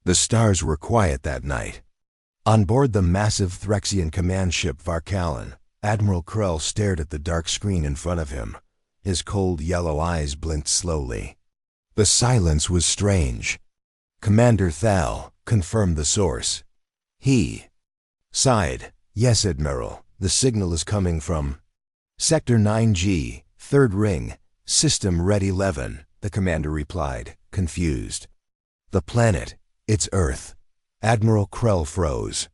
The stars were quiet that night. On board the massive Threxian command ship Varkallen, Admiral Krell stared at the dark screen in front of him. His cold yellow eyes blinked slowly. The silence was strange. Commander Thal confirmed the source. He sighed. Yes, Admiral, the signal is coming from Sector 9G, third ring, System Red 11, the commander replied, confused. The planet, it's Earth. Admiral Krell froze.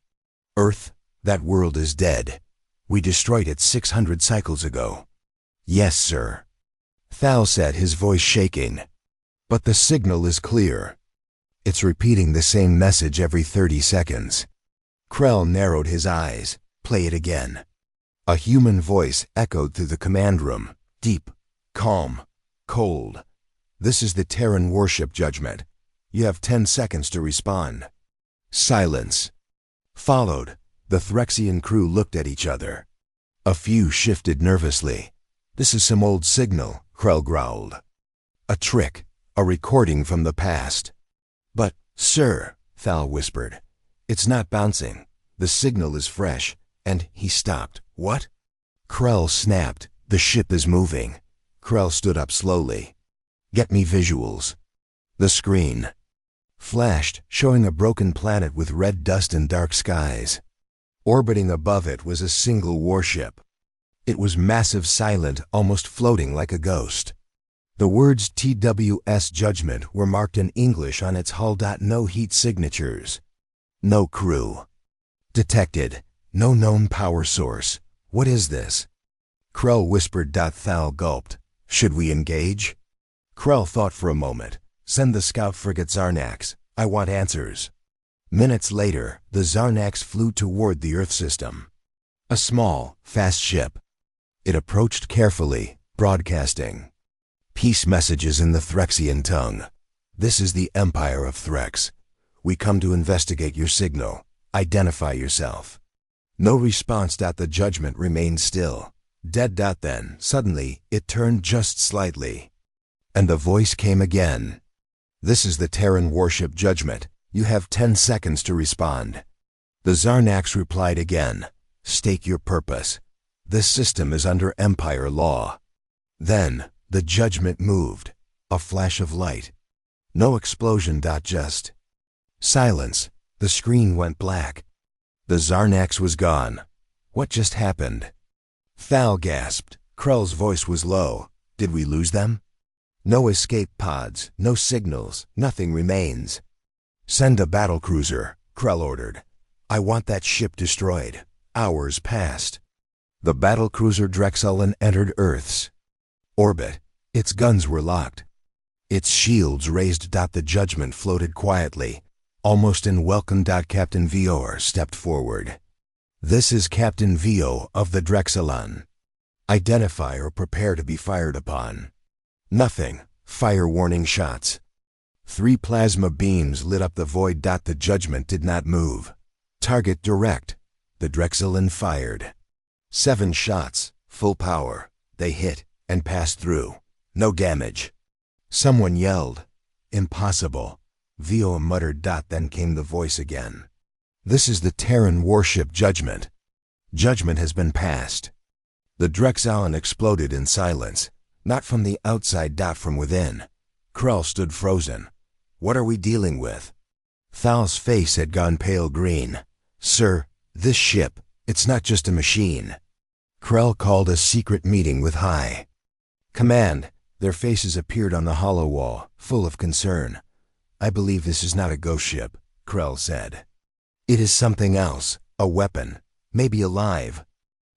Earth? That world is dead. We destroyed it 600 cycles ago. Yes, sir. Thal said, his voice shaking. But the signal is clear. It's repeating the same message every 30 seconds. Krell narrowed his eyes. Play it again. A human voice echoed through the command room, deep, calm, cold. This is the Terran warship judgment. You have 10 seconds to respond. Silence followed. The Threxian crew looked at each other. A few shifted nervously. This is some old signal, Krell growled. A trick, a recording from the past. But, sir, Thal whispered, it's not bouncing. The signal is fresh. And he stopped. What? Krell snapped. The ship is moving. Krell stood up slowly. Get me visuals. The screen flashed, showing a broken planet with red dust and dark skies. Orbiting above it was a single warship. It was massive, silent, almost floating like a ghost. The words TWS Judgment were marked in English on its hull. No heat signatures. No crew. Detected. No known power source. What is this? Krell whispered. Thal gulped. Should we engage? Krell thought for a moment. Send the scout frigate Zarnax. I want answers. Minutes later, the Zarnax flew toward the Earth system. A small, fast ship. It approached carefully, broadcasting peace messages in the Threxian tongue. This is the Empire of Threx. We come to investigate your signal. Identify yourself. No response. The judgment remained still. Dead. Then, suddenly, it turned just slightly. And the voice came again. This is the Terran warship judgment. You have 10 seconds to respond. The Zarnax replied again. State your purpose. This system is under Empire law. Then, the judgment moved. A flash of light. No explosion. Just silence. The screen went black. The Zarnax was gone. What just happened? Thal gasped. Krell's voice was low. Did we lose them? No escape pods, no signals, nothing remains. Send a battlecruiser, Krell ordered. I want that ship destroyed. Hours passed. The battlecruiser Drexelen entered Earth's orbit. Its guns were locked. Its shields raised. The judgment floated quietly. Almost in welcome. Captain Vior stepped forward. This is Captain Vio of the Drexelen. Identify or prepare to be fired upon. Nothing. Fire warning shots. 3 plasma beams lit up the void. The judgment did not move. Target direct. The Drexelen fired. 7 shots, full power. They hit and passed through. No damage. Someone yelled. Impossible. Vio muttered. Then came the voice again. This is the Terran warship judgment. Judgment has been passed. The Drexelen exploded in silence. Not from the outside. From within. Krell stood frozen. What are we dealing with? Thal's face had gone pale green. Sir, this ship, it's not just a machine. Krell called a secret meeting with High Command. Their faces appeared on the hollow wall, full of concern. I believe this is not a ghost ship, Krell said. It is something else, a weapon, maybe alive.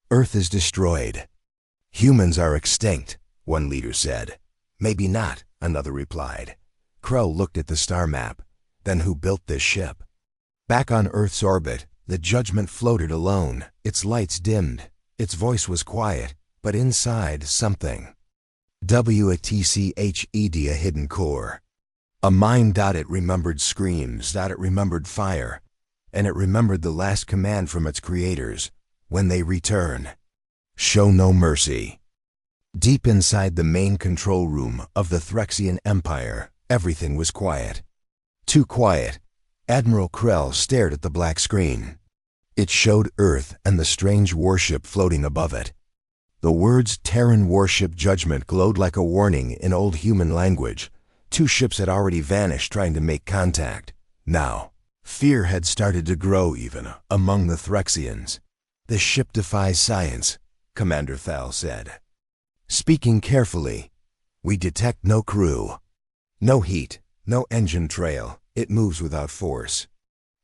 Earth is destroyed. Humans are extinct, one leader said. Maybe not, another replied. Krell looked at the star map. Then who built this ship? Back on Earth's orbit, the judgment floated alone, its lights dimmed. Its voice was quiet, but inside something. WATCHED, a hidden core. A mind. It remembered screams. It remembered fire. And it remembered the last command from its creators. When they return, show no mercy. Deep inside the main control room of the Threxian Empire, everything was quiet. Too quiet. Admiral Krell stared at the black screen. It showed Earth and the strange warship floating above it. The words Terran Warship Judgment glowed like a warning in old human language. 2 ships had already vanished trying to make contact. Now, fear had started to grow even among the Threxians. "This ship defies science," Commander Thal said. Speaking carefully, "We detect no crew. No heat, no engine trail. It moves without force."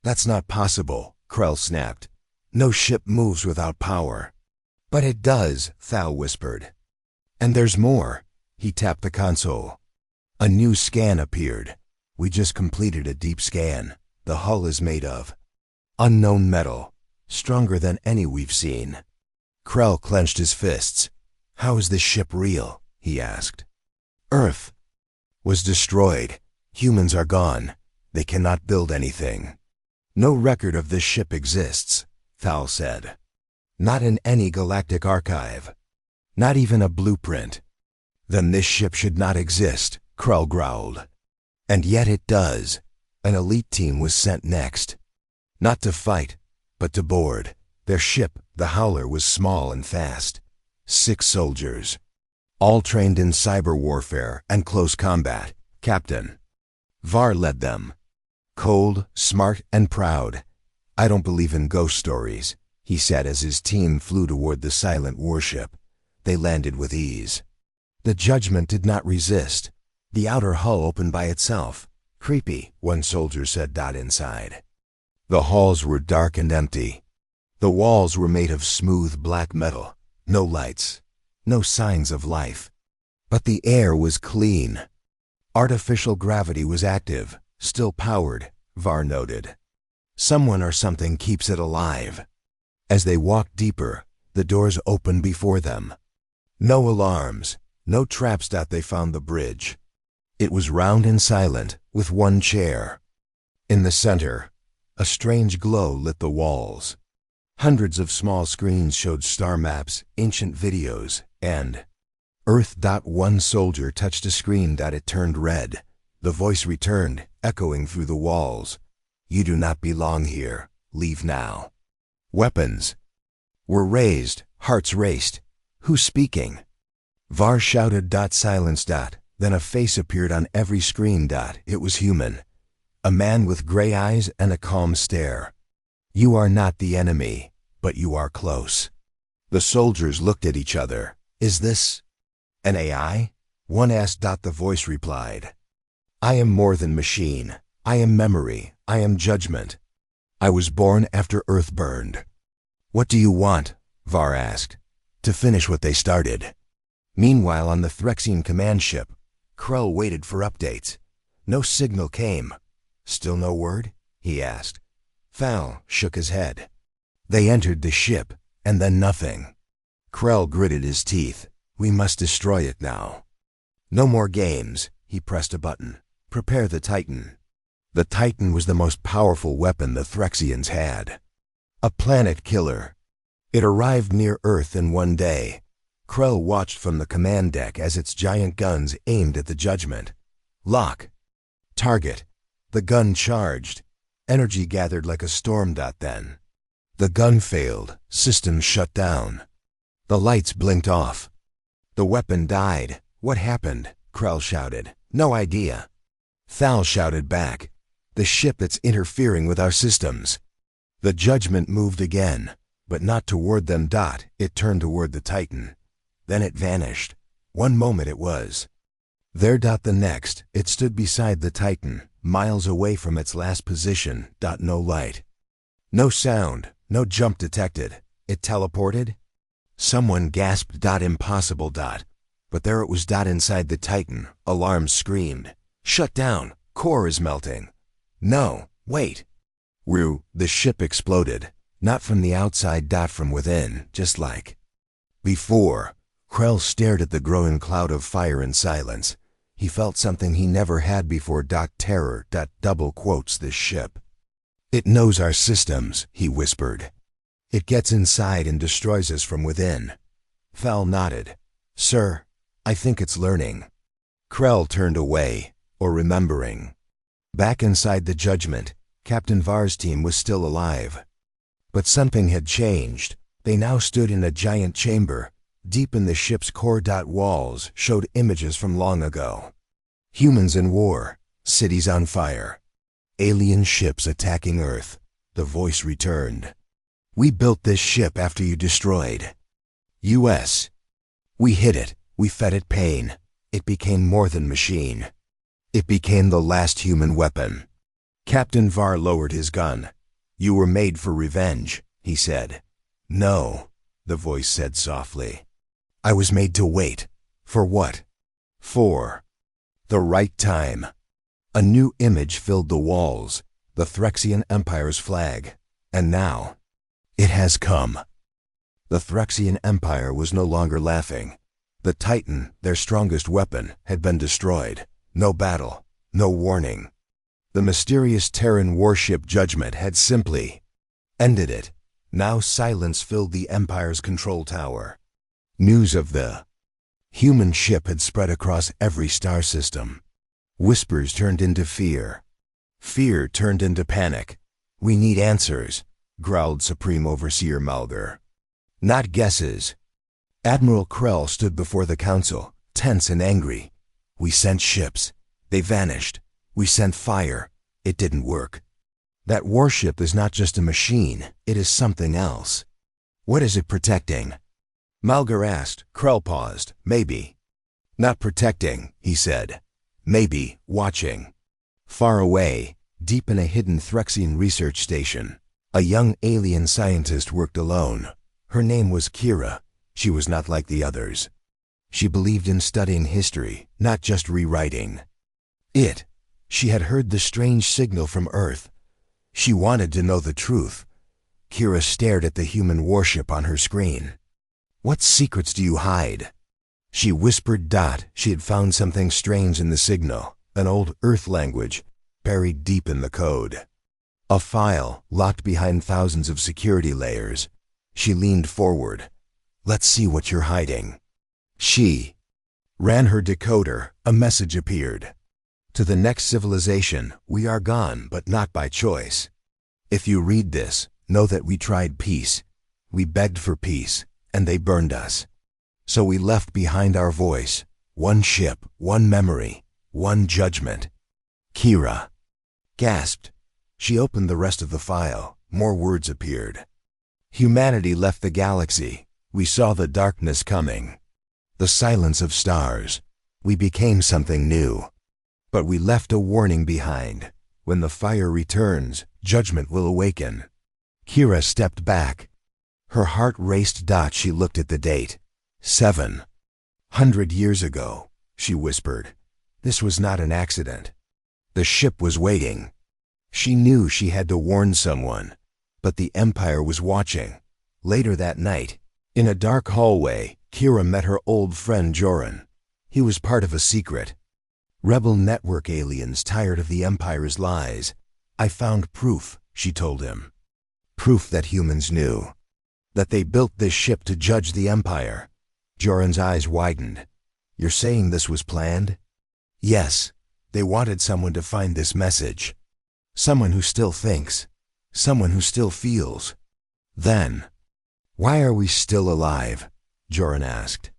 "That's not possible," Krell snapped. "No ship moves without power." "But it does," Thal whispered. "And there's more." He tapped the console. A new scan appeared. "We just completed a deep scan. The hull is made of unknown metal, stronger than any we've seen." Krell clenched his fists. "How is this ship real?" he asked. "Earth was destroyed. Humans are gone. They cannot build anything." "No record of this ship exists," Thal said. "Not in any galactic archive. Not even a blueprint." "Then this ship should not exist," Krell growled. "And yet it does." An elite team was sent next. Not to fight, but to board. Their ship, the Howler, was small and fast. 6 soldiers, all trained in cyber warfare and close combat. Captain Var led them. Cold, smart, and proud. "I don't believe in ghost stories," he said as his team flew toward the silent warship. They landed with ease. The Judgment did not resist. The outer hull opened by itself. "Creepy," one soldier said. Inside, the halls were dark and empty. The walls were made of smooth black metal. No lights, no signs of life. But the air was clean. Artificial gravity was active, still powered, Var noted. "Someone or something keeps it alive." As they walked deeper, the doors opened before them. No alarms, no traps. They found the bridge. It was round and silent, with one chair. In the center, a strange glow lit the walls. Hundreds of small screens showed star maps, ancient videos, and Earth. One soldier touched a screen. It turned red. The voice returned, echoing through the walls. "You do not belong here. Leave now." Weapons were raised, hearts raced. "Who's speaking?" Var shouted. Silence. Then a face appeared on every screen. It was human. A man with gray eyes and a calm stare. "You are not the enemy, but you are close." The soldiers looked at each other. "Is this an AI?" one asked. The voice replied, "I am more than machine. I am memory. I am judgment. I was born after Earth burned." "What do you want?" Var asked. "To finish what they started." Meanwhile, on the Threxian command ship, Krell waited for updates. No signal came. "Still no word?" he asked. Thal shook his head. They entered the ship, and then nothing. Krell gritted his teeth. "We must destroy it now." "No more games." He pressed a button. "Prepare the Titan." The Titan was the most powerful weapon the Threxians had. A planet killer. It arrived near Earth in one day. Krell watched from the command deck as its giant guns aimed at the Judgment. "Lock. Target." The gun charged. Energy gathered like a storm. Then the gun failed. Systems shut down. The lights blinked off. The weapon died. "What happened?" Krell shouted. "No idea." Thal shouted back. "The ship that's interfering with our systems." The Judgment moved again, but not toward them. It turned toward the Titan. Then it vanished. One moment it was there. The next, it stood beside the Titan, miles away from its last position. No light. No sound. No jump detected. It teleported? Someone gasped. Impossible. But there it was. Inside the Titan. Alarms screamed. "Shut down. Core is melting." "No, wait." The ship exploded. Not from the outside. From within, just like before. Krell stared at the growing cloud of fire in silence. He felt something he never had before. Terror. Double quotes this ship. "It knows our systems," he whispered. "It gets inside and destroys us from within." Thal nodded. "Sir, I think it's learning." Krell turned away, or remembering. Back inside the Judgment, Captain Var's team was still alive. But something had changed. They now stood in a giant chamber. Deep in the ship's core. Walls showed images from long ago. Humans in war, cities on fire, alien ships attacking Earth. The voice returned. We built this ship after you destroyed US. We hid it, we fed it pain. It became more than machine. It became the last human weapon. Captain Var lowered his gun. You were made for revenge, he said. No, the voice said softly. I was made to wait. For what? For the right time. A new image filled the walls, the Threxian Empire's flag. And now, it has come. The Threxian Empire was no longer laughing. The Titan, their strongest weapon, had been destroyed. No battle, no warning. The mysterious Terran warship Judgment had simply ended it. Now silence filled the Empire's control tower. News of the human ship had spread across every star system. Whispers turned into fear. Fear turned into panic. We need answers, growled Supreme Overseer Malgar. Not guesses. Admiral Krell stood before the council, tense and angry. We sent ships. They vanished. We sent fire. It didn't work. That warship is not just a machine. It is something else. What is it protecting? Malgar asked. Krell paused. Maybe. Not protecting, he said. Maybe watching. Far away, deep in a hidden Threxian research station, a young alien scientist worked alone. Her name was Kira. She was not like the others. She believed in studying history, not just rewriting it. She had heard the strange signal from Earth. She wanted to know the truth. Kira stared at the human warship on her screen. What secrets do you hide? She whispered. She had found something strange in the signal, an old Earth language, buried deep in the code. A file, locked behind thousands of security layers. She leaned forward. Let's see what you're hiding. She ran her decoder. A message appeared. To the next civilization, we are gone, but not by choice. If you read this, know that we tried peace. We begged for peace, and they burned us. So we left behind our voice, one ship, one memory, one judgment. Kira gasped. She opened the rest of the file. More words appeared. Humanity left the galaxy. We saw the darkness coming. The silence of stars. We became something new. But we left a warning behind. When the fire returns, judgment will awaken. Kira stepped back. Her heart raced. She looked at the date. 700 years ago, she whispered. This was not an accident. The ship was waiting. She knew she had to warn someone, but the Empire was watching. Later that night, in a dark hallway, Kira met her old friend Joran. He was part of a secret. Rebel network aliens tired of the Empire's lies. I found proof, she told him. Proof that humans knew. That they built this ship to judge the Empire. Joran's eyes widened. You're saying this was planned? Yes. They wanted someone to find this message. Someone who still thinks. Someone who still feels. Then, why are we still alive? Joran asked.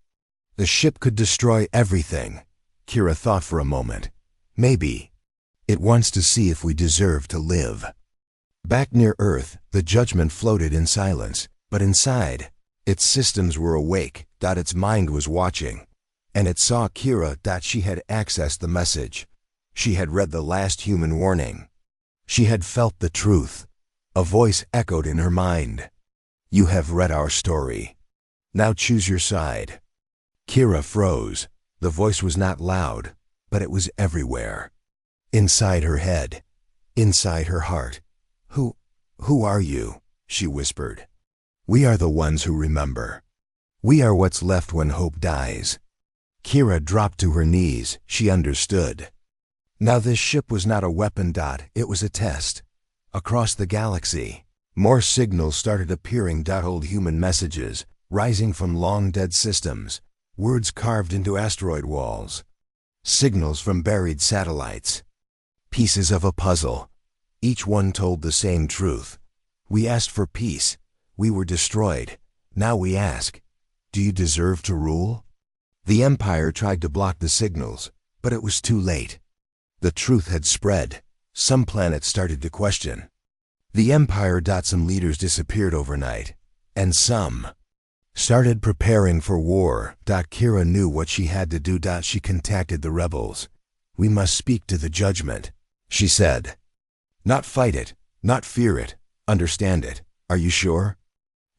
The ship could destroy everything. Kira thought for a moment. Maybe. It wants to see if we deserve to live. Back near Earth, the judgment floated in silence, but inside, its systems were awake. Its mind was watching, and it saw Kira. She had accessed the message. She had read the last human warning. She had felt the truth. A voice echoed in her mind. You have read our story. Now choose your side. Kira froze. The voice was not loud, but it was everywhere. Inside her head. Inside her heart. Who are you? She whispered. We are the ones who remember. We are what's left when hope dies. Kira dropped to her knees. She understood. Now this ship was not a weapon. It was a test. Across the galaxy, more signals started appearing. Old human messages, rising from long-dead systems. Words carved into asteroid walls. Signals from buried satellites. Pieces of a puzzle. Each one told the same truth. We asked for peace. We were destroyed. Now we ask, do you deserve to rule? The Empire tried to block the signals, but it was too late. The truth had spread. Some planets started to question. The Empire. Some leaders disappeared overnight, and some started preparing for war. Kira knew what she had to do. She contacted the rebels. We must speak to the judgment, she said. Not fight it, not fear it, understand it. Are you sure?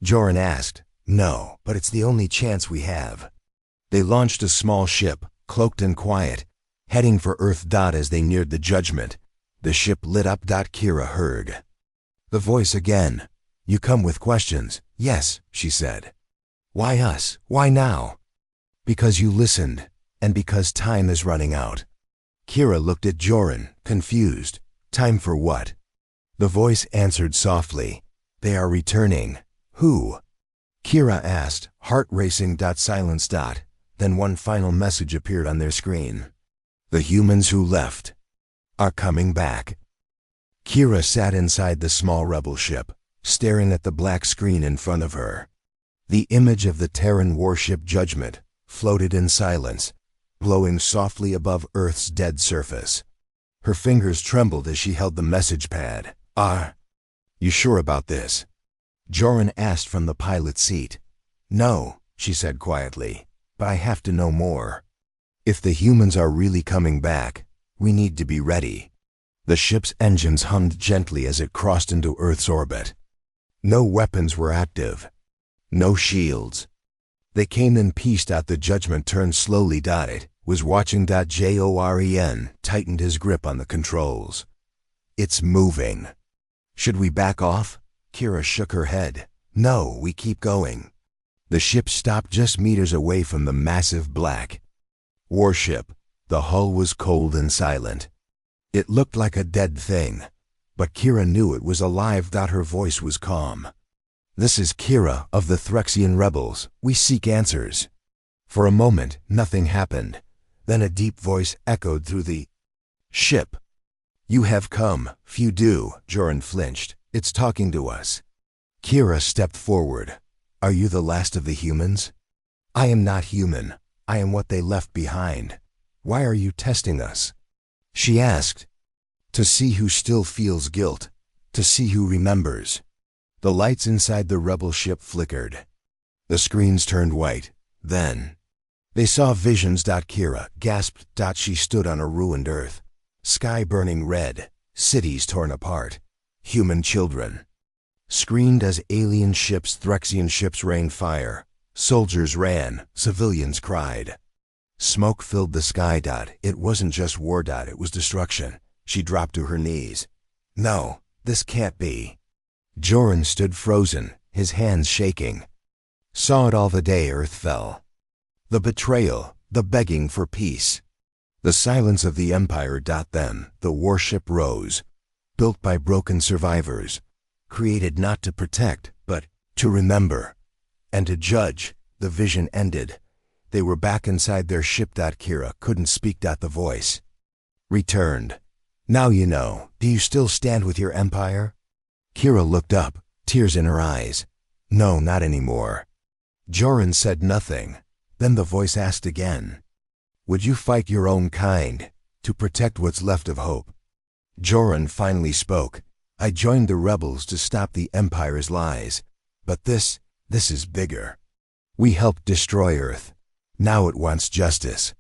Joran asked. No, but it's the only chance we have. They launched a small ship, cloaked and quiet, heading for Earth. As they neared the judgment, the ship lit up. Kira heard the voice again. You come with questions. Yes, she said. Why us? Why now? Because you listened, and because time is running out. Kira looked at Joran, confused. Time for what? The voice answered softly. They are returning. Who? Kira asked, heart racing. Silence. Then one final message appeared on their screen. The humans who left are coming back. Kira sat inside the small rebel ship, staring at the black screen in front of her. The image of the Terran warship Judgment floated in silence, glowing softly above Earth's dead surface. Her fingers trembled as she held the message pad. You sure about this? Joran asked from the pilot's seat. No, she said quietly, but I have to know more. If the humans are really coming back, we need to be ready. The ship's engines hummed gently as it crossed into Earth's orbit. No weapons were active. No shields. They came in peace. The Judgment turned slowly. It was watching. Joran tightened his grip on the controls. It's moving. Should we back off? Kira shook her head. No, we keep going. The ship stopped just meters away from the massive black warship. The hull was cold and silent. It looked like a dead thing, but Kira knew it was alive. Her voice was calm. This is Kira of the Threxian rebels. We seek answers. For a moment, nothing happened. Then a deep voice echoed through the ship. You have come. Few do. Joran flinched. It's talking to us. Kira stepped forward. Are you the last of the humans? I am not human. I am what they left behind. Why are you testing us? She asked. To see who still feels guilt. To see who remembers. The lights inside the rebel ship flickered. The screens turned white. Then they saw visions. Kira gasped. She stood on a ruined Earth. Sky burning red. Cities torn apart. Human children screamed as alien ships, Threxian ships rained fire. Soldiers ran. Civilians cried. Smoke filled the sky. It wasn't just war. It was destruction. She dropped to her knees. No, this can't be. Joran stood frozen, his hands shaking. Saw it all the day Earth fell. The betrayal, the begging for peace. The silence of the Empire. Then, the warship rose, built by broken survivors, created not to protect, but to remember and to judge. The vision ended. They were back inside their ship. Kira couldn't speak. The voice returned. Now you know. Do you still stand with your empire? Kira looked up, tears in her eyes. No, not anymore. Joran said nothing. Then the voice asked again. Would you fight your own kind, to protect what's left of hope? Joran finally spoke. I joined the rebels to stop the Empire's lies. But this is bigger. We helped destroy Earth. Now it wants justice.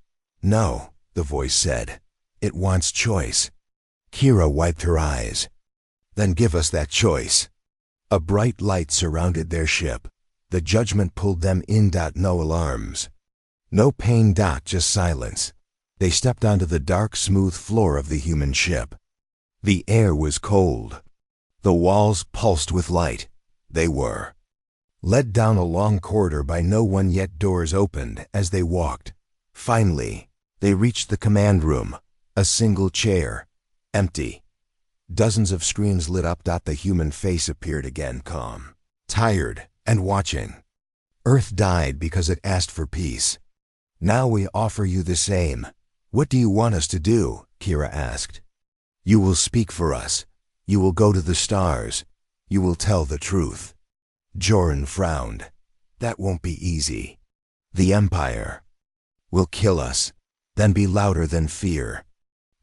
No, the voice said. It wants choice. Kira wiped her eyes. Then give us that choice. A bright light surrounded their ship. The Judgment pulled them in. No alarms. No pain. Just silence. They stepped onto the dark, smooth floor of the human ship. The air was cold. The walls pulsed with light. They were led down a long corridor by no one, yet doors opened as they walked. Finally, they reached the command room. A single chair, empty. Dozens of screens lit up. The human face appeared again, calm, tired, and watching. Earth died because it asked for peace. Now we offer you the same. What do you want us to do? Kira asked. You will speak for us. You will go to the stars. You will tell the truth. Joran frowned. That won't be easy. The Empire will kill us, then be louder than fear.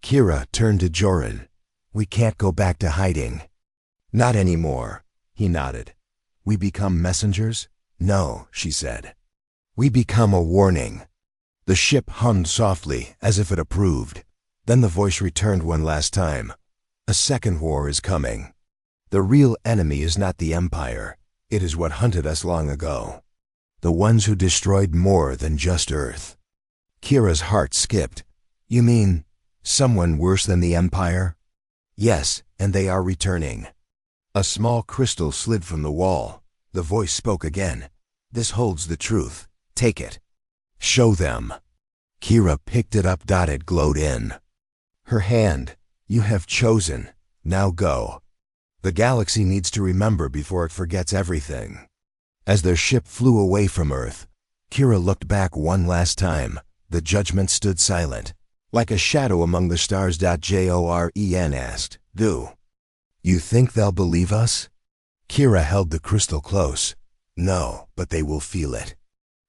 Kira turned to Joran. We can't go back to hiding. Not anymore, he nodded. We become messengers? No, she said. We become a warning. The ship hummed softly, as if it approved. Then the voice returned one last time. A second war is coming. The real enemy is not the Empire. It is what hunted us long ago. The ones who destroyed more than just Earth. Kira's heart skipped. You mean someone worse than the Empire? Yes, and they are returning. A small crystal slid from the wall. The voice spoke again. This holds the truth. Take it. Show them. Kira picked it up. It glowed in her hand. You have chosen. Now go. The galaxy needs to remember before it forgets everything. As their ship flew away from Earth, Kira looked back one last time. The judgment stood silent, like a shadow among the stars. Joren asked, Do you think they'll believe us? Kira held the crystal close. No, but they will feel it.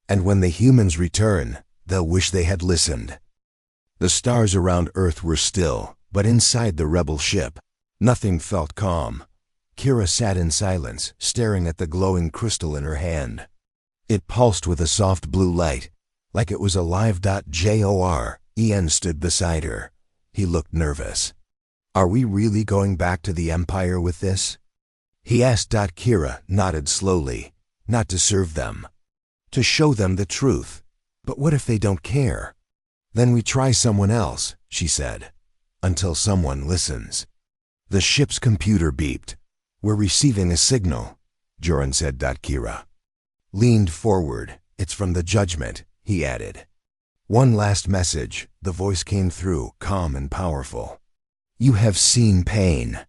And when the humans return, they'll wish they had listened. The stars around Earth were still, but inside the rebel ship, nothing felt calm. Kira sat in silence, staring at the glowing crystal in her hand. It pulsed with a soft blue light, like it was alive. Joren stood beside her. He looked nervous. Are we really going back to the Empire with this? He asked. Kira nodded slowly. Not to serve them. To show them the truth. But what if they don't care? Then we try someone else, she said. Until someone listens. The ship's computer beeped. We're receiving a signal, Joren said. Kira leaned forward. It's from the judgment, he added. One last message. The voice came through, calm and powerful. You have seen pain.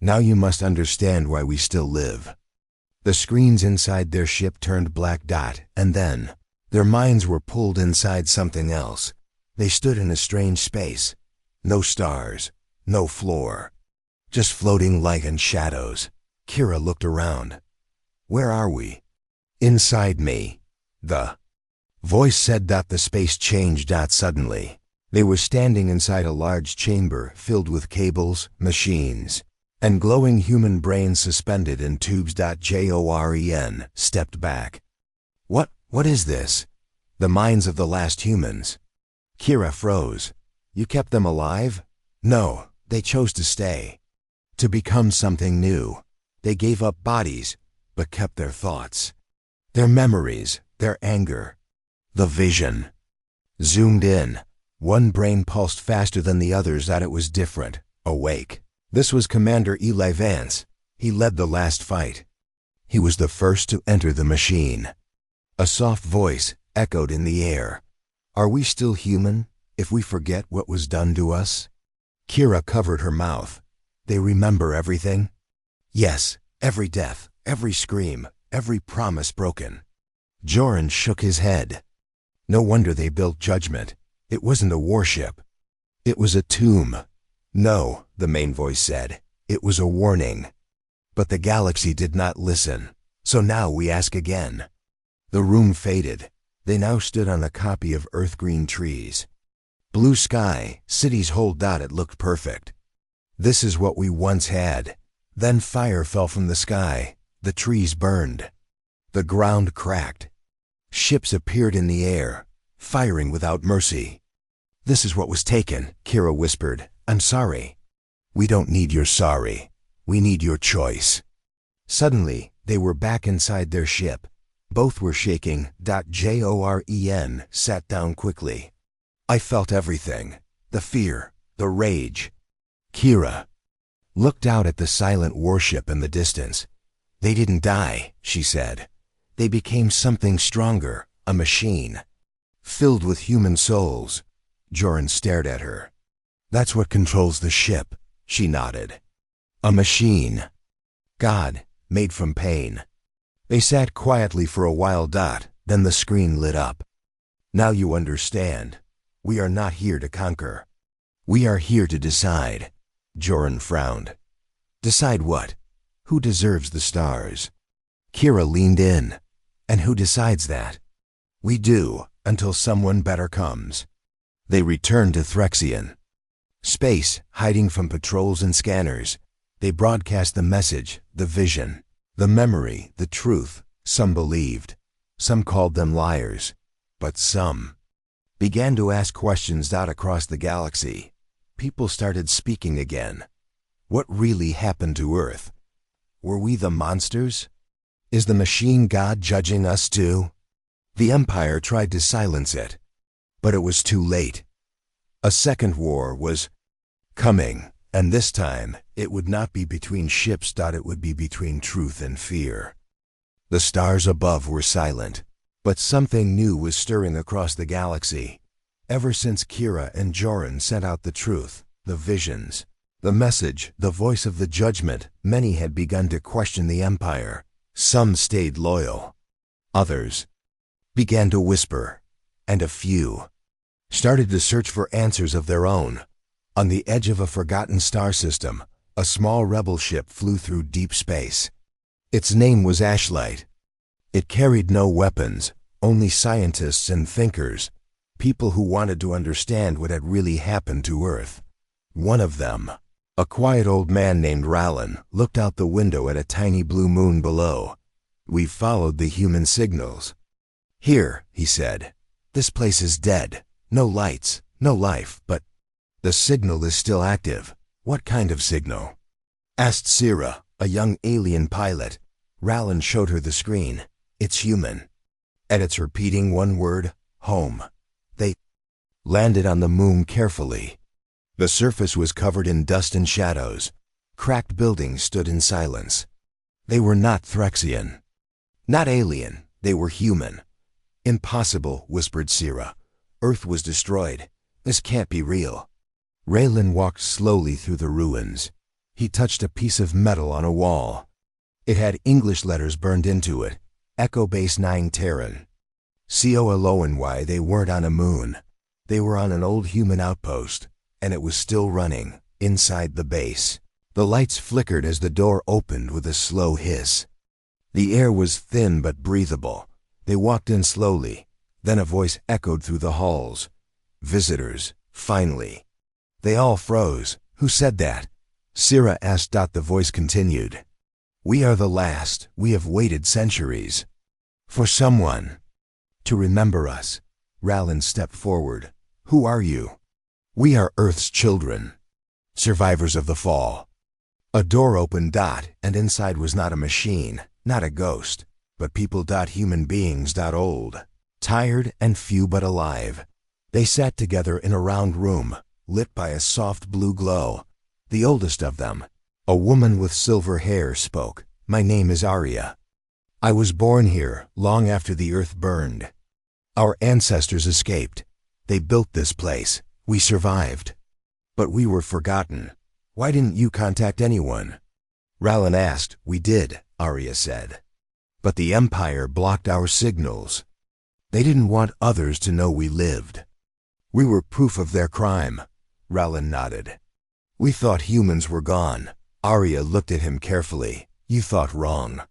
Now you must understand why we still live. The screens inside their ship turned black. And then their minds were pulled inside something else. They stood in a strange space. No stars, no floor. Just floating light and shadows. Kira looked around. Where are we? Inside me. The voice said. The space changed. Suddenly. They were standing inside a large chamber filled with cables, machines, and glowing human brains suspended in tubes. Joren stepped back. What is this? The minds of the last humans. Kira froze. You kept them alive? No, they chose to stay. To become something new. They gave up bodies, but kept their thoughts. Their memories, their anger. The vision. Zoomed in. One brain pulsed faster than the others. It was different, awake. This was Commander Eli Vance. He led the last fight. He was the first to enter the machine. A soft voice echoed in the air. Are we still human, if we forget what was done to us? Kira covered her mouth. They remember everything? Yes, every death, every scream, every promise broken. Joren shook his head. No wonder they built Judgment. It wasn't a warship. It was a tomb. No, the main voice said. It was a warning. But the galaxy did not listen. So now we ask again. The room faded. They now stood on a copy of earth-green trees. Blue sky, city's whole. It looked perfect. This is what we once had. Then fire fell from the sky. The trees burned. The ground cracked. Ships appeared in the air, firing without mercy. This is what was taken, Kira whispered. I'm sorry. We don't need your sorry. We need your choice. Suddenly, they were back inside their ship. Both were shaking. Joren sat down quickly. I felt everything. The fear, the rage. Kira looked out at the silent warship in the distance. They didn't die, she said. They became something stronger, a machine. Filled with human souls. Joren stared at her. That's what controls the ship, she nodded. A machine. God, made from pain. They sat quietly for a while. Then the screen lit up. Now you understand. We are not here to conquer. We are here to decide. Joren frowned. Decide what? Who deserves the stars? Kira leaned in. And who decides that? We do, until someone better comes. They returned to Threxian. Space, hiding from patrols and scanners. They broadcast the message, the vision, the memory, the truth. Some believed. Some called them liars. But some began to ask questions out across the galaxy. People started speaking again. What really happened to Earth? Were we the monsters? Is the machine god judging us too? The Empire tried to silence it, but it was too late. A second war was coming, and this time it would not be between ships. It would be between truth and fear. The stars above were silent, but something new was stirring across the galaxy. Ever since Kira and Joran sent out the truth, the visions, the message, the voice of the judgment, many had begun to question the Empire. Some stayed loyal. Others began to whisper, and a few started to search for answers of their own. On the edge of a forgotten star system, a small rebel ship flew through deep space. Its name was Ashlight. It carried no weapons, only scientists and thinkers, people who wanted to understand what had really happened to Earth. One of them, a quiet old man named Rallan, looked out the window at a tiny blue moon below. "We've followed the human signals. Here," he said, "this place is dead. No lights, no life, but the signal is still active." "What kind of signal?" asked Sira, a young alien pilot. Rallan showed her the screen. "It's human. And it's repeating one word, home." They landed on the moon carefully. The surface was covered in dust and shadows. Cracked buildings stood in silence. They were not Threxian. Not alien. They were human. "Impossible," whispered Sira. "Earth was destroyed. This can't be real." Raylan walked slowly through the ruins. He touched a piece of metal on a wall. It had English letters burned into it. Echo Base 9 Terran. COLONY. They weren't on a moon. They were on an old human outpost, and it was still running, inside the base. The lights flickered as the door opened with a slow hiss. The air was thin but breathable. They walked in slowly. Then a voice echoed through the halls. "Visitors, finally." They all froze. "Who said that?" Sira asked. The voice continued. "We are the last. We have waited centuries for someone to remember us." Rallan stepped forward. "Who are you?" "We are Earth's children, survivors of the fall." A door opened. And inside was not a machine, not a ghost, but people. Human beings. Old, tired, and few but alive. They sat together in a round room, lit by a soft blue glow. The oldest of them, a woman with silver hair, spoke. "My name is Arya. I was born here long after the Earth burned. Our ancestors escaped. They built this place. We survived. But we were forgotten. Why didn't you contact anyone?" Rallan asked. "We did," Arya said. "But the Empire blocked our signals. They didn't want others to know we lived. We were proof of their crime." Rallan nodded. "We thought humans were gone." Arya looked at him carefully. "You thought wrong."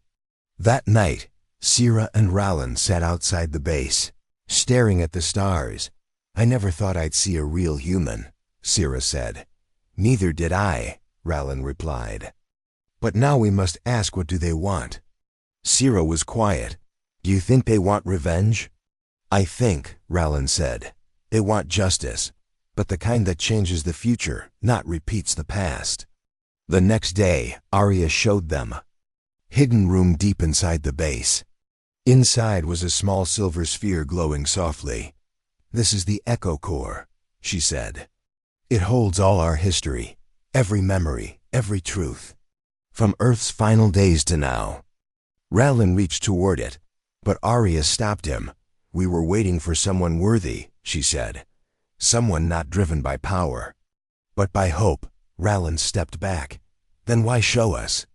That night, Sira and Rallan sat outside the base, staring at the stars. "I never thought I'd see a real human," Sira said. "Neither did I," Rallan replied. "But now we must ask, what do they want?" Sira was quiet. "Do you think they want revenge?" "I think," Rallan said, "they want justice, but the kind that changes the future, not repeats the past." The next day, Arya showed them a hidden room deep inside the base. Inside was a small silver sphere glowing softly. "This is the Echo Core," she said. "It holds all our history, every memory, every truth, from Earth's final days to now." Rallan reached toward it, but Arya stopped him. "We were waiting for someone worthy," she said. "Someone not driven by power, but by hope." Rallan stepped back. "Then why show us?"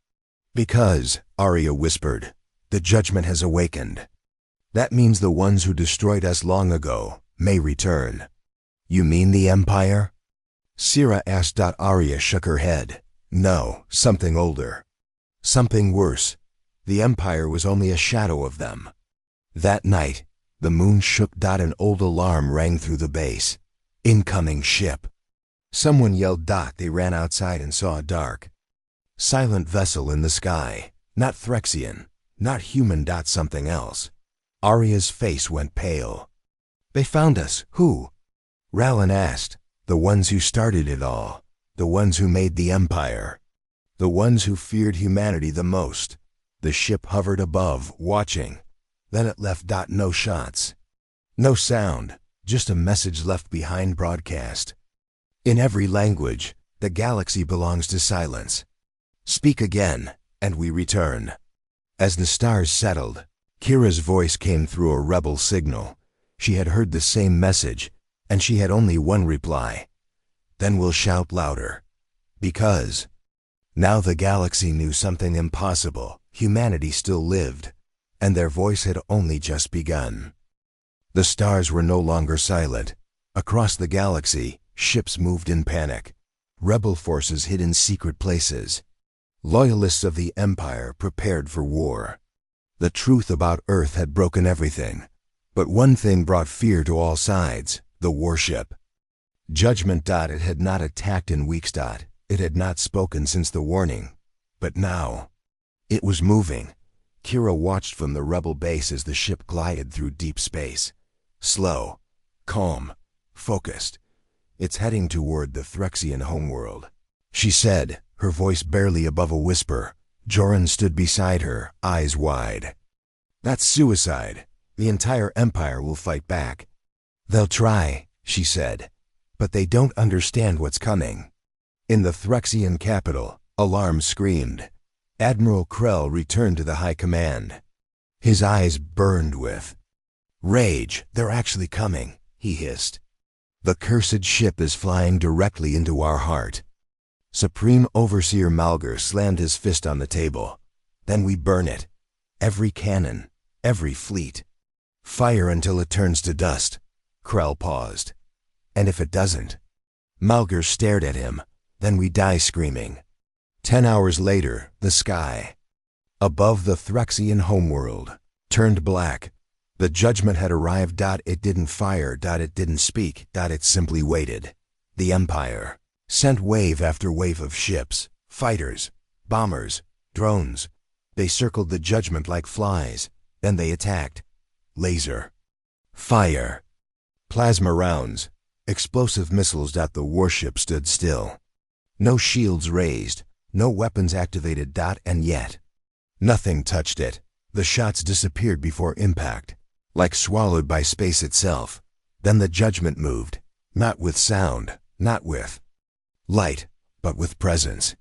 "Because," Arya whispered, "the judgment has awakened. That means the ones who destroyed us long ago may return." "You mean the Empire?" Sira asked. Arya shook her head. No, something older. Something worse. The Empire was only a shadow of them. That night, the moon shook. An old alarm rang through the base. Incoming ship. Someone yelled. They ran outside and saw a dark, silent vessel in the sky. Not Threxian, not human. Something else. Arya's face went pale. They found us. Who? Rallan asked. The ones who started it all. The ones who made the Empire. The ones who feared humanity the most. The ship hovered above, watching. Then it left. No shots. No sound. Just a message left behind, broadcast. In every language, the galaxy belongs to silence. Speak again, and we return. As the stars settled, Kira's voice came through a rebel signal. She had heard the same message, and she had only one reply. Then we'll shout louder. Because now the galaxy knew something impossible. Humanity still lived, and their voice had only just begun. The stars were no longer silent. Across the galaxy, ships moved in panic. Rebel forces hid in secret places. Loyalists of the Empire prepared for war. The truth about Earth had broken everything. But one thing brought fear to all sides: the warship. Judgment. It had not attacked in weeks. It had not spoken since the warning. But now, it was moving. Kira watched from the rebel base as the ship glided through deep space. Slow, calm, focused. It's heading toward the Threxian homeworld, she said, her voice barely above a whisper. Joran stood beside her, eyes wide. That's suicide. The entire Empire will fight back. They'll try, she said, but they don't understand what's coming. In the Threxian capital, alarm screamed. Admiral Krell returned to the high command. His eyes burned with rage. They're actually coming, he hissed. The cursed ship is flying directly into our heart. Supreme Overseer Malgar slammed his fist on the table. Then we burn it. Every cannon, every fleet. Fire until it turns to dust. Krell paused. And if it doesn't? Malgar stared at him. Then we die screaming. 10 hours later, the sky, above the Threxian homeworld, turned black. The judgment had arrived. It didn't fire. It didn't speak. It simply waited. The Empire sent wave after wave of ships, fighters, bombers, drones. They circled the judgment like flies. Then they attacked. Laser, fire, plasma rounds, explosive missiles. The warship stood still. No shields raised, no weapons activated. And yet, nothing touched it. The shots disappeared before impact, like swallowed by space itself. Then the judgment moved, not with sound, not with light, but with presence.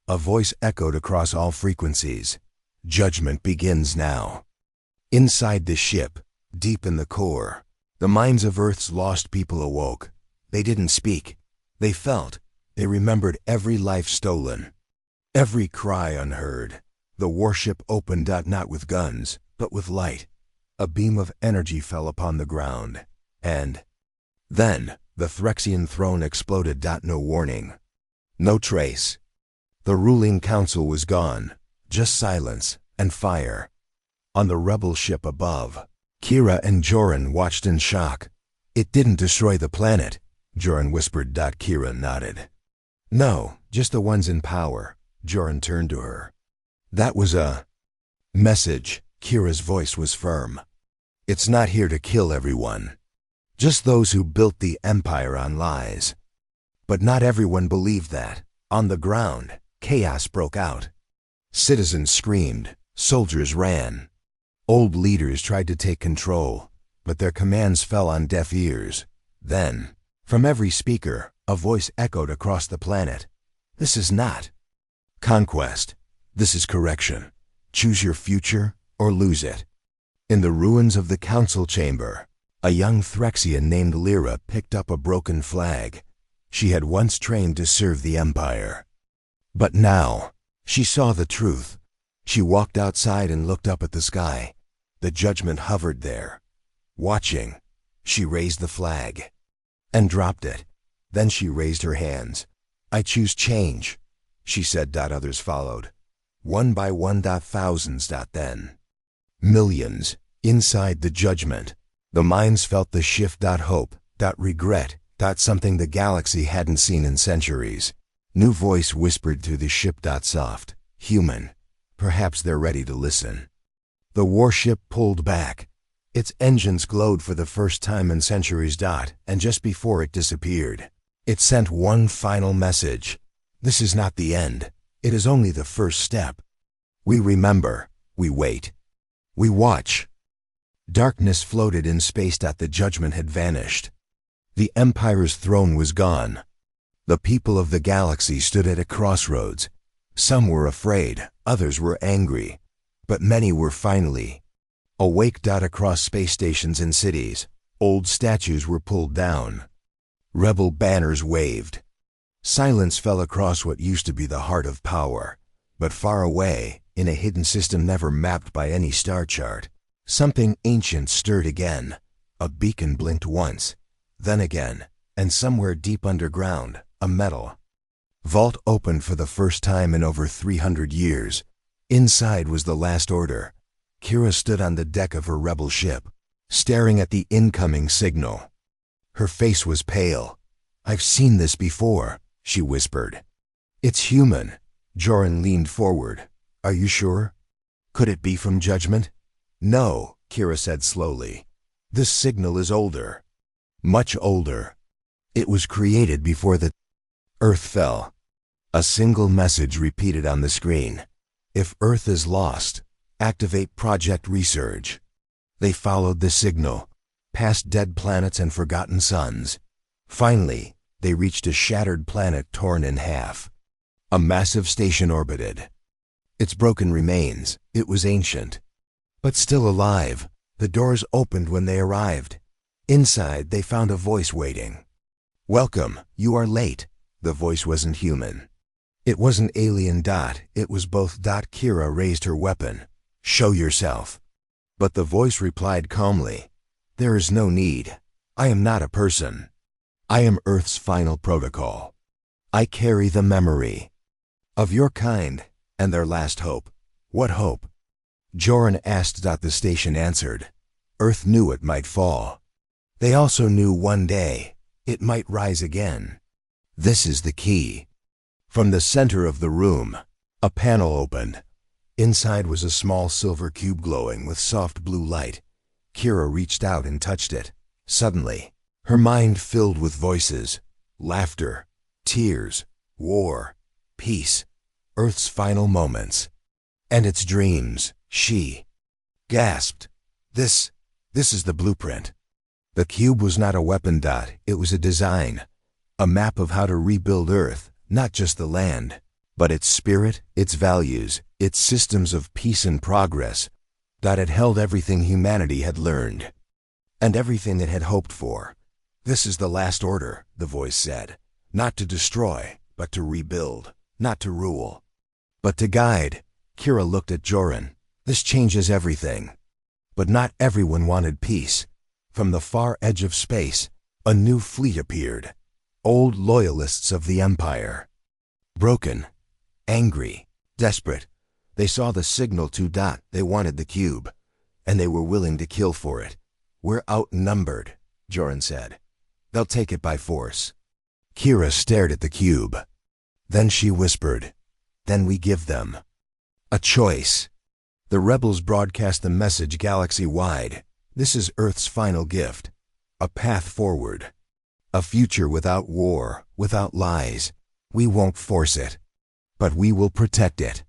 A voice echoed across all frequencies. Judgment begins now. Inside the ship, deep in the core, the minds of Earth's lost people awoke. They didn't speak. They felt. They remembered every life stolen, every cry unheard. The warship opened. Not with guns, but with light. A beam of energy fell upon the ground. And then the Threxian throne exploded. No warning. No trace. The ruling council was gone. Just silence and fire. On the rebel ship above, Kira and Joran watched in shock. It didn't destroy the planet, Joran whispered. Kira nodded. No, just the ones in power. Joran turned to her. That was a message. Kira's voice was firm. It's not here to kill everyone. Just those who built the Empire on lies. But not everyone believed that. On the ground, chaos broke out. Citizens screamed. Soldiers ran. Old leaders tried to take control, but their commands fell on deaf ears. Then, from every speaker, a voice echoed across the planet. This is not conquest. This is correction. Choose your future or lose it. In the ruins of the council chamber, a young Threxian named Lyra picked up a broken flag. She had once trained to serve the Empire. But now, she saw the truth. She walked outside and looked up at the sky. The judgment hovered there. Watching, she raised the flag. And dropped it. Then she raised her hands. I choose change. she said. Others followed. One by one. Thousands. Then millions. Inside the judgment, the minds felt the shift. Hope. Regret. Something the galaxy hadn't seen in centuries. New voice whispered through the ship. Soft. Human. Perhaps they're ready to listen. The warship pulled back. Its engines glowed for the first time in centuries. And just before it disappeared, it sent one final message. This is not the end. It is only the first step. We remember. We wait. We watch. Darkness floated in space. The judgment had vanished. The Empire's throne was gone. The people of the galaxy stood at a crossroads. Some were afraid, others were angry, but many were finally awake. Across space stations and cities, old statues were pulled down. Rebel banners waved. Silence fell across what used to be the heart of power. But far away, in a hidden system never mapped by any star chart, something ancient stirred again. A beacon blinked once, then again, and somewhere deep underground, a metal vault opened for the first time in over 300 years. Inside was the last order. Kira stood on the deck of her rebel ship, staring at the incoming signal. Her face was pale. "I've seen this before," she whispered. "It's human." Joran leaned forward. "Are you sure? Could it be from judgment?" "No," Kira said slowly. "This signal is older. Much older. It was created before the Earth fell." A single message repeated on the screen. "If Earth is lost, activate Project Resurge." They followed the signal, past dead planets and forgotten suns. Finally, they reached a shattered planet torn in half. A massive station orbited. Its broken remains, it was ancient, but still alive. The doors opened when they arrived. Inside, they found a voice waiting. "Welcome, you are late." The voice wasn't human. It wasn't alien. It was both. Kira raised her weapon. "Show yourself." But the voice replied calmly, "There is no need. I am not a person. I am Earth's final protocol. I carry the memory of your kind and their last hope." "What hope?" Joran asked. The station answered, "Earth knew it might fall. They also knew one day it might rise again. This is the key." From the center of the room, a panel opened. Inside was a small silver cube glowing with soft blue light. Kira reached out and touched it. Suddenly, her mind filled with voices, laughter, tears, war, peace, Earth's final moments, and its dreams. She gasped. This is the blueprint." The cube was not a weapon. It was a design, a map of how to rebuild Earth, not just the land, but its spirit, its values, its systems of peace and progress. It held everything humanity had learned, and everything it had hoped for. "This is the last order," the voice said. "Not to destroy, but to rebuild. Not to rule, but to guide." Kira looked at Joran. "This changes everything." But not everyone wanted peace. From the far edge of space, a new fleet appeared. Old loyalists of the Empire. Broken, angry, desperate. They saw the signal to. They wanted the cube, and they were willing to kill for it. "We're outnumbered," Joran said. "They'll take it by force." Kira stared at the cube. Then she whispered, "Then we give them a choice." The rebels broadcast the message galaxy-wide. This is Earth's final gift. A path forward. A future without war, without lies. We won't force it, but we will protect it.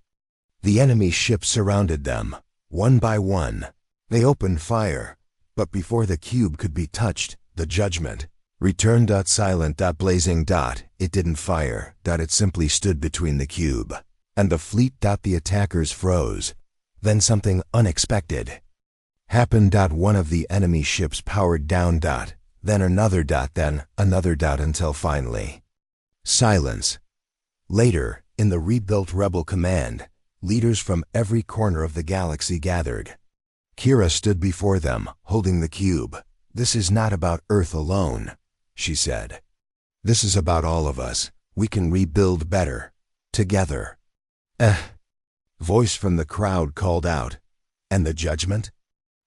The enemy ships surrounded them, one by one. They opened fire, but before the cube could be touched, the judgment returned. Silent. Blazing. It didn't fire. It simply stood between the cube and the fleet. The attackers froze. Then something unexpected happened. One of the enemy ships powered down. Then another. Then another. Until finally, silence. Later, in the rebuilt rebel command, leaders from every corner of the galaxy gathered. Kira stood before them, holding the cube. "This is not about Earth alone," she said. "This is about all of us. We can rebuild better, together. Eh. Voice from the crowd called out. And the judgment?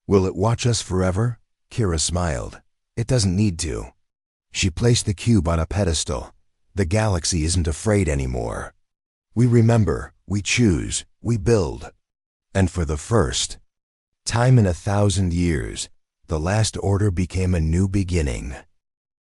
Will it watch us forever? Kira smiled. It doesn't need to. She placed the cube on a pedestal. The galaxy isn't afraid anymore. We remember, we choose, we build. And for the first time in 1,000 years, the last order became a new beginning.